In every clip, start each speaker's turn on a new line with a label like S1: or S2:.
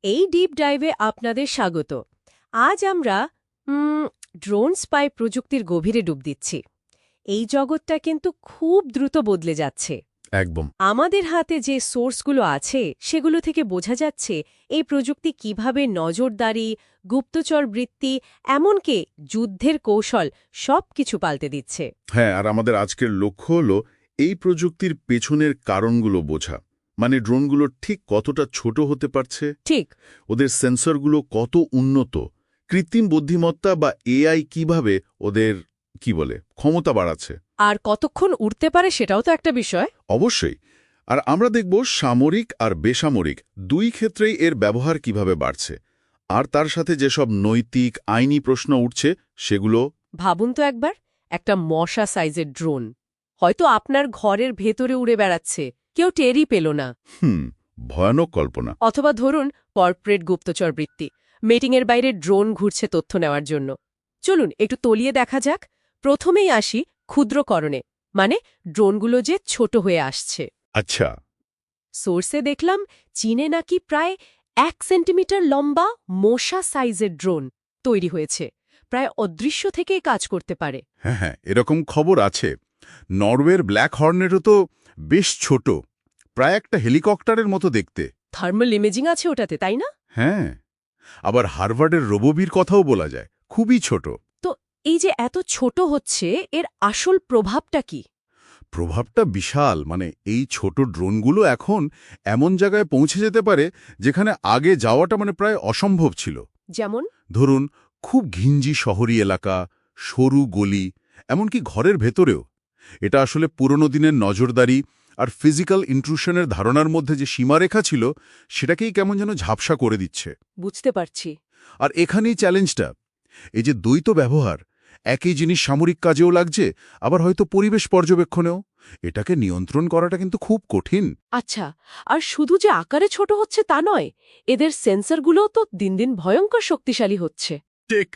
S1: এই ডিপ ডাইভে আপনাদের স্বাগত। আজ আমরা ড্রোন স্পাই প্রযুক্তির গভীরে ডুব দিচ্ছি। এই জগৎটা কিন্তু খুব দ্রুত বদলে যাচ্ছে।
S2: একদম।
S1: আমাদের হাতে যে সোর্সগুলো আছে সেগুলো থেকে বোঝা যাচ্ছে এই প্রযুক্তি কিভাবে নজরদারি, গুপ্তচর বৃত্তি, এমনকি যুদ্ধের কৌশল সবকিছু পাল্টে দিচ্ছে।
S2: হ্যাঁ, আর আমাদের আজকের লক্ষ্য হলো এই প্রযুক্তির পেছনের কারণগুলো বোঝা। মানে ড্রোনগুলো ঠিক কতটা ছোট হতে পারছে,
S1: ঠিক।
S2: ওদের সেন্সরগুলো কত উন্নত, কৃত্রিম বুদ্ধিমত্তা বা এআই কিভাবে ওদের ক্ষমতা বাড়াচ্ছে।
S1: আর কতক্ষণ উড়তে পারে সেটাও তো একটা বিষয়।
S2: অবশ্যই। আর আমরা দেখব সামরিক আর বেসামরিক দুই ক্ষেত্রেই এর ব্যবহার কিভাবে বাড়ছে, আর তার সাথে যেসব নৈতিক আইনি প্রশ্ন উঠছে সেগুলো।
S1: ভাবুন তো একবার, একটা মশা সাইজের ড্রোন হয়তো আপনার ঘরের ভেতরে উড়ে বেড়াচ্ছে, কেউ টেরই পেল না।
S2: ভয়ানক কল্পনা।
S1: অথবা ধরুন কর্পোরেট গুপ্তচর বৃত্তি, মিটিংয়ের বাইরে ড্রোন ঘুরছে তথ্য নেওয়ার জন্য। চলুন একটু তলিয়ে দেখা যাক। প্রথমেই আসি ক্ষুদ্রকরণে, মানে ড্রোনগুলো যে ছোট হয়ে আসছে।
S2: আচ্ছা।
S1: সোর্সে দেখলাম চীনে নাকি প্রায় 1 সেন্টিমিটার লম্বা মশা সাইজের ড্রোন তৈরি হয়েছে, প্রায় অদৃশ্য থেকেই কাজ করতে পারে।
S2: হ্যাঁ, এরকম খবর আছে। নরওয়ের ব্ল্যাক হর্নেটও তো বেশ ছোট, প্রায় একটা হেলিকপ্টারের মতো দেখতে।
S1: থার্মাল ইমেজিং আছে ওটাতে, তাই না?
S2: হ্যাঁ, আবার হার্ভার্ডের রোবোবির কথাও বলা যায়, খুবই ছোট।
S1: তো এই যে এত ছোট হচ্ছে, এর আসল প্রভাবটা কি?
S2: প্রভাবটা বিশাল। মানে এই ছোট ড্রোনগুলো এখন এমন জায়গায় পৌঁছে যেতে পারে যেখানে আগে যাওয়াটা প্রায় অসম্ভব ছিল।
S1: যেমন?
S2: ধরুন, খুব ঘিঞ্জি শহরি এলাকা, সরু গলি, এমনকি ঘরের ভেতরেও। এটা আসলে পুরনো দিনের নজরদারি আর ফিজিক্যাল ইন্ট্রুশনের ধারণার মধ্যে যে সীমারেখা ছিল সেটাকেই কেমন যেন ঝাপসা করে দিচ্ছে।
S1: বুঝতে পারছি।
S2: আর এখানেই চ্যালেঞ্জটা, এই যে দ্বৈত ব্যবহার, একই জিনিস সামরিক কাজেও লাগছে, আবার হয়তো পরিবেশ পর্যবেক্ষণেও। এটাকে নিয়ন্ত্রণ করাটা কিন্তু খুব কঠিন।
S1: আচ্ছা, আর শুধু যে আকারে ছোট হচ্ছে তা নয়, এদের সেন্সরগুলোও তো দিন দিন ভয়ঙ্কর শক্তিশালী হচ্ছে।
S2: ঠিক,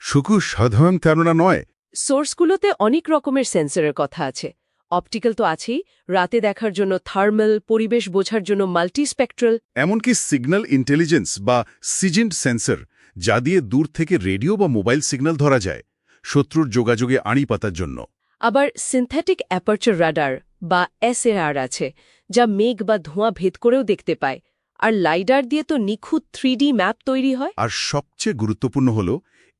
S2: শুধু সাধারণ ধারণা নয়।
S1: সোর্সগুলোতে অনেক রকমের সেন্সরের কথা আছে। অপটিক্যাল তো আছেই, রাতে দেখার জন্য থার্মাল, পরিবেশ বোঝার জন্য মাল্টিস্পেকট্রাল।
S2: এমনকি সিগন্যাল ইন্টেলিজেন্স বা সিজেন্ট সেন্সর, যা দিয়ে দূর থেকে রেডিও বা মোবাইল সিগন্যাল ধরা যায়, শত্রুর যোগাযোগে আড়ি পাতার জন্য।
S1: আবার সিনথেটিক অ্যাপারচার রাডার বা এসএআর আছে, যা মেঘ বা ধোঁয়া ভেদ করেও দেখতে পায়। আর লাইডার দিয়ে তো নিখুঁত 3D ম্যাপ তৈরি হয়।
S2: আর সবচেয়ে গুরুত্বপূর্ণ হল,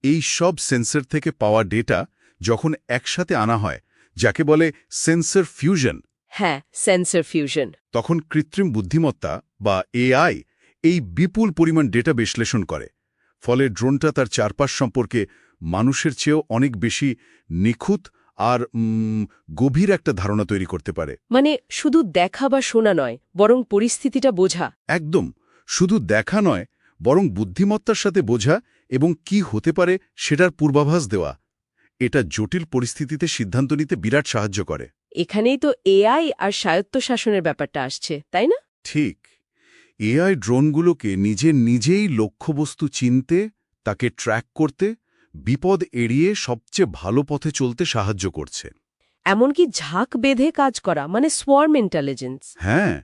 S2: এই সব সেন্সর থেকে পাওয়া ডেটা যখন একসাথে আনা হয়, যাকে বলে সেন্সর ফিউশন।
S1: হ্যাঁ, সেন্সর ফিউশন।
S2: তখন কৃত্রিম বুদ্ধিমত্তা বা এআই এই বিপুল পরিমাণ ডেটা বিশ্লেষণ করে। ফলে ড্রোনটা তার চারপাশ সম্পর্কে মানুষের চেয়েও অনেক বেশি নিখুঁত আর গভীর একটা ধারণা তৈরি করতে পারে।
S1: মানে শুধু দেখা বা শোনা নয়, বরং পরিস্থিতিটা বোঝা।
S2: একদম, শুধু দেখা নয়, বরং বুদ্ধিমত্তার সাথে বোঝা এবং কি হতে পারে সেটার পূর্বাভাস দেওয়া। এটা জটিল পরিস্থিতিতে সিদ্ধান্ত নিতে বিরাট সাহায্য করে।
S1: এখানেই তো এআই আর স্বায়ত্তশাসনের ব্যাপারটা আসছে, তাই না?
S2: ঠিক। এআই ড্রোনগুলোকে নিজেই লক্ষ্যবস্তু চিনতে, তাকে ট্র্যাক করতে, বিপদ এড়িয়ে সবচেয়ে ভালো পথে চলতে সাহায্য করছে।
S1: এমনকি ঝাঁক বেঁধে কাজ করা, মানে সোয়ার্ম ইন্টেলিজেন্স।
S2: হ্যাঁ,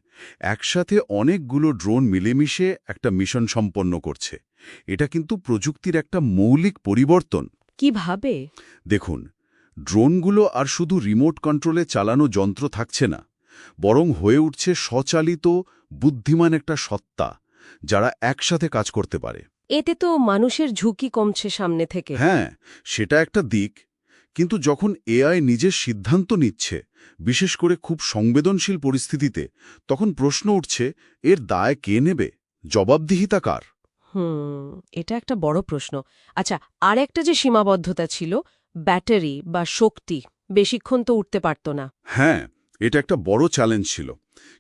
S2: একসাথে অনেকগুলো ড্রোন মিলেমিশে একটা মিশন সম্পন্ন করছে। এটা কিন্তু প্রযুক্তির একটা মৌলিক পরিবর্তন।
S1: কিভাবে?
S2: দেখুন, ড্রোনগুলো আর শুধু রিমোট কন্ট্রোলে চালানো যন্ত্র থাকছে না, বরং হয়ে উঠছে স্বচালিত, বুদ্ধিমান একটা সত্তা, যারা একসাথে কাজ করতে পারে।
S1: এতে তো মানুষের ঝুঁকি কমছে সামনে থেকে।
S2: হ্যাঁ, সেটা একটা দিক। কিন্তু যখন এআই নিজের সিদ্ধান্ত নিচ্ছে, বিশেষ করে খুব সংবেদনশীল পরিস্থিতিতে, তখন প্রশ্ন উঠছে, এর দায় কে নেবে? জবাবদিহিতা কার?
S1: এটা একটা বড় প্রশ্ন। আচ্ছা, আর একটা যে সীমাবদ্ধতা ছিল, ব্যাটারি বা শক্তি, বেশিক্ষণ তো উঠতে পারত না।
S2: হ্যাঁ, এটা একটা বড় চ্যালেঞ্জ ছিল।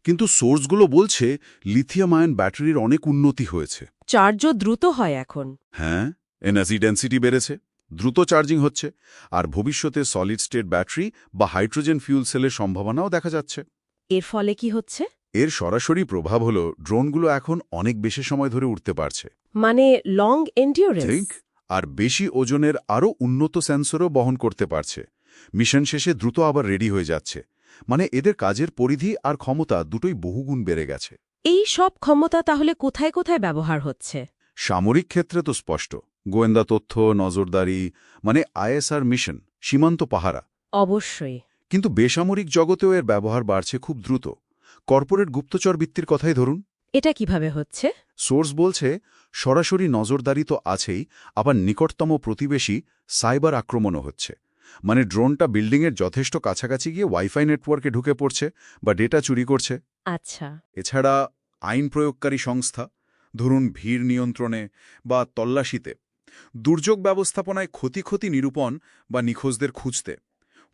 S2: কিন্তু সোর্সগুলো বলছে লিথিয়াম আয়ন ব্যাটারির অনেক উন্নতি হয়েছে।
S1: চার্জও দ্রুত হয় এখন।
S2: হ্যাঁ, এনার্জি ডেন্সিটি বেড়েছে, দ্রুত চার্জিং হচ্ছে, আর ভবিষ্যতে সলিড স্টেট ব্যাটারি বা হাইড্রোজেন ফিউল সেলের সম্ভাবনাও দেখা যাচ্ছে।
S1: এর ফলে কি হচ্ছে?
S2: এর সরাসরি প্রভাব হলো ড্রোনগুলো এখন অনেক বেশি সময় ধরে উঠতে পারছে।
S1: মানে লং এন্ডিউরেন্স।
S2: ঠিক। আর বেশি ওজনের আরও উন্নত সেন্সরও বহন করতে পারছে। মিশন শেষে দ্রুত আবার রেডি হয়ে যাচ্ছে। মানে এদের কাজের পরিধি আর ক্ষমতা দুটোই বহুগুণ বেড়ে গেছে।
S1: এই সব ক্ষমতা তাহলে কোথায় কোথায় ব্যবহার হচ্ছে?
S2: সামরিক ক্ষেত্রে তো স্পষ্ট, গোয়েন্দা তথ্য, নজরদারি, মানে আইএসআর মিশন, সীমান্ত পাহারা।
S1: অবশ্যই।
S2: কিন্তু বেসামরিক জগতেও এর ব্যবহার বাড়ছে খুব দ্রুত। কর্পোরেট গুপ্তচর বৃত্তির কথাই ধরুন।
S1: এটা কিভাবে হচ্ছে?
S2: সোর্স বলছে, সরাসরি নজরদারি তো আছেই, আবার নিকটতম প্রতিবেশী সাইবার আক্রমণও হচ্ছে। মানে ড্রোনটা বিল্ডিংয়ের যথেষ্ট কাছাকাছি গিয়ে ওয়াইফাই নেটওয়ার্কে ঢুকে পড়ছে বা ডেটা চুরি করছে।
S1: আচ্ছা।
S2: এছাড়া আইন প্রয়োগকারী সংস্থা, ধরুন ভিড় নিয়ন্ত্রণে বা তল্লাশিতে, দুর্যোগ ব্যবস্থাপনায় ক্ষতি নিরূপণ বা নিখোঁজদের খুঁজতে,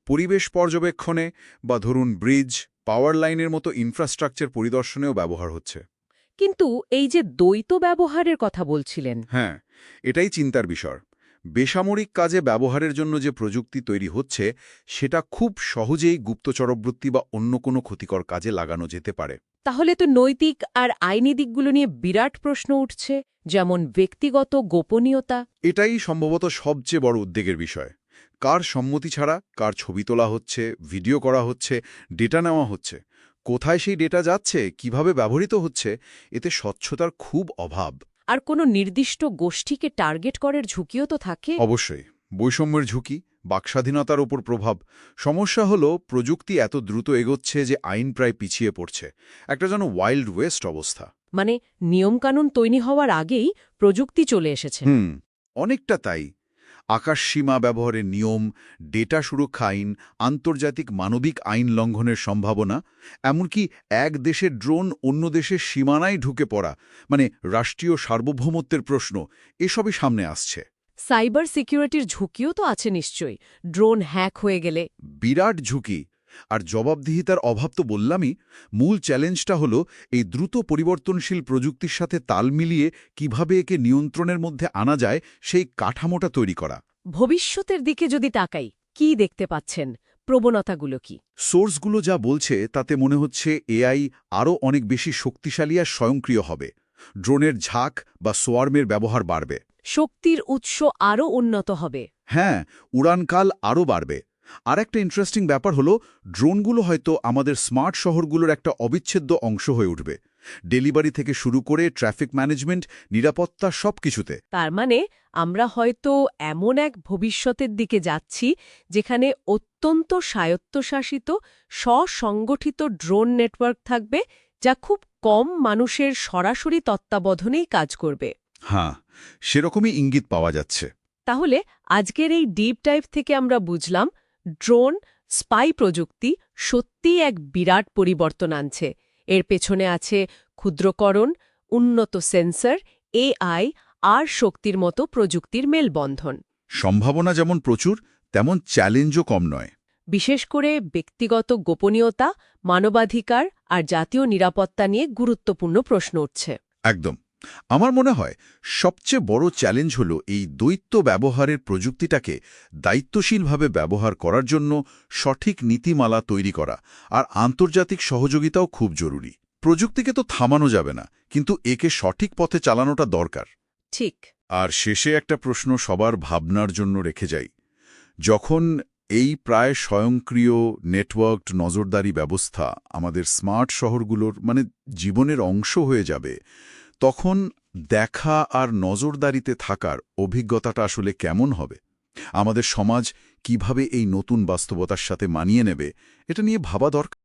S2: পরিবেশ পর্যবেক্ষণে বা ধরুন ব্রিজ, পাওয়ার লাইনের মতো ইনফ্রাস্ট্রাকচার পরিদর্শনেও ব্যবহার হচ্ছে।
S1: কিন্তু এই যে দ্বৈত ব্যবহারের কথা বলছিলেন,
S2: হ্যাঁ, এটাই চিন্তার বিষয়। বেসামরিক কাজে ব্যবহারের জন্য যে প্রযুক্তি তৈরি হচ্ছে, সেটা খুব সহজেই গুপ্তচরবৃত্তি বা অন্য কোনো ক্ষতিকর কাজে লাগানো যেতে পারে।
S1: তাহলে তো নৈতিক আর আইনি দিকগুলো নিয়ে বিরাট প্রশ্ন উঠছে, যেমন ব্যক্তিগত গোপনীয়তা।
S2: এটাই সম্ভবত সবচেয়ে বড় উদ্বেগের বিষয়। কার সম্মতি ছাড়া কার ছবি তোলা হচ্ছে, ভিডিও করা হচ্ছে, ডেটা নেওয়া হচ্ছে, কোথায় সেই ডেটা যাচ্ছে, কিভাবে ব্যবহৃত হচ্ছে, এতে স্বচ্ছতার খুব অভাব।
S1: আর কোনো নির্দিষ্ট গোষ্ঠীকে টার্গেট করার ঝুঁকিও তো থাকে।
S2: অবশ্যই বৈষম্যের ঝুঁকি, বাকস্বাধীনতার ওপর প্রভাব। সমস্যা হলো প্রযুক্তি এত দ্রুত এগোচ্ছে যে আইন প্রায় পিছিয়ে পড়ছে। একটা যেন ওয়াইল্ড ওয়েস্ট অবস্থা।
S1: মানে নিয়মকানুন তৈরি হওয়ার আগেই প্রযুক্তি চলে এসেছে।
S2: অনেকটা তাই। আকাশসীমা ব্যবহারের নিয়ম, ডেটা সুরক্ষা আইন, আন্তর্জাতিক মানবিক আইন লঙ্ঘনের সম্ভাবনা, এমনকি এক দেশের ড্রোন অন্য দেশের সীমানায় ঢুকে পড়া, মানে রাষ্ট্রীয় সার্বভৌমত্বের প্রশ্ন, এসবই সামনে আসছে।
S1: সাইবার সিকিউরিটির ঝুঁকিও তো আছে নিশ্চয়ই, ড্রোন হ্যাক হয়ে গেলে।
S2: বিরাট ঝুঁকি। আর জবাবদিহিতার অভাব তো বললামই। মূল চ্যালেঞ্জটা হলো এই দ্রুত পরিবর্তনশীল প্রযুক্তির সাথে তাল মিলিয়ে কিভাবে একে নিয়ন্ত্রণের মধ্যে আনা যায়, সেই কাঠামোটা তৈরি করা।
S1: ভবিষ্যতের দিকে যদি তাকাই, কি দেখতে পাচ্ছেন? প্রবণতাগুলো কি?
S2: সোর্সগুলো যা বলছে তাতে মনে হচ্ছে এআই আরও অনেক বেশি শক্তিশালী আর স্বয়ংক্রিয় হবে। ড্রোনের ঝাঁক বা সোয়ার্মের ব্যবহার বাড়বে।
S1: শক্তির উৎস আরও উন্নত হবে।
S2: হ্যাঁ, উড়ানকাল আরও বাড়বে। আর একটা ইন্টারেস্টিং ব্যাপার হলো, ড্রোনগুলো হয়তো আমাদের স্মার্ট শহরগুলোর একটা অবিচ্ছেদ্য অংশ হয়ে উঠবে। ডেলিভারি থেকে শুরু করে ট্রাফিক ম্যানেজমেন্ট, নিরাপত্তা, সবকিছুতে।
S1: তার মানে আমরা হয়তো এমন এক ভবিষ্যতের দিকে যাচ্ছি যেখানে অত্যন্ত স্বায়ত্তশাসিত, স্বসংগঠিত ড্রোন নেটওয়ার্ক থাকবে, যা খুব কম মানুষের সরাসরি তত্ত্বাবধানেই কাজ করবে।
S2: হ্যাঁ, সেরকমই ইঙ্গিত পাওয়া যাচ্ছে।
S1: তাহলে আজকের এই ডিপ ডাইভ থেকে আমরা বুঝলাম, ড্রোন স্পাই প্রযুক্তি সত্যিই এক বিরাট পরিবর্তন আনছে। এর পেছনে আছে ক্ষুদ্রকরণ, উন্নত সেন্সর, এআই আর শক্তির মতো প্রযুক্তির মেলবন্ধন।
S2: সম্ভাবনা যেমন প্রচুর, তেমন চ্যালেঞ্জও কম নয়।
S1: বিশেষ করে ব্যক্তিগত গোপনীয়তা, মানবাধিকার আর জাতীয় নিরাপত্তা নিয়ে গুরুত্বপূর্ণ প্রশ্ন উঠছে।
S2: একদম। আমার মনে হয় সবচেয়ে বড় চ্যালেঞ্জ হল এই দ্বৈত ব্যবহারের প্রযুক্তিটাকে দায়িত্বশীলভাবে ব্যবহার করার জন্য সঠিক নীতিমালা তৈরি করা, আর আন্তর্জাতিক সহযোগিতাও খুব জরুরি। প্রযুক্তিকে তো থামানো যাবে না, কিন্তু একে সঠিক পথে চালানোটা দরকার।
S1: ঠিক।
S2: আর শেষে একটা প্রশ্ন সবার ভাবনার জন্য রেখে যাই। যখন এই প্রায় স্বয়ংক্রিয় নেটওয়ার্কড নজরদারি ব্যবস্থা আমাদের স্মার্ট শহরগুলোর জীবনের অংশ হয়ে যাবে, তখন দেখা আর নজরদারিতে থাকার অভিজ্ঞতাটা আসলে কেমন হবে? আমাদের সমাজ কিভাবে এই নতুন বাস্তবতার সাথে মানিয়ে নেবে, এটা নিয়ে ভাবা দরকার।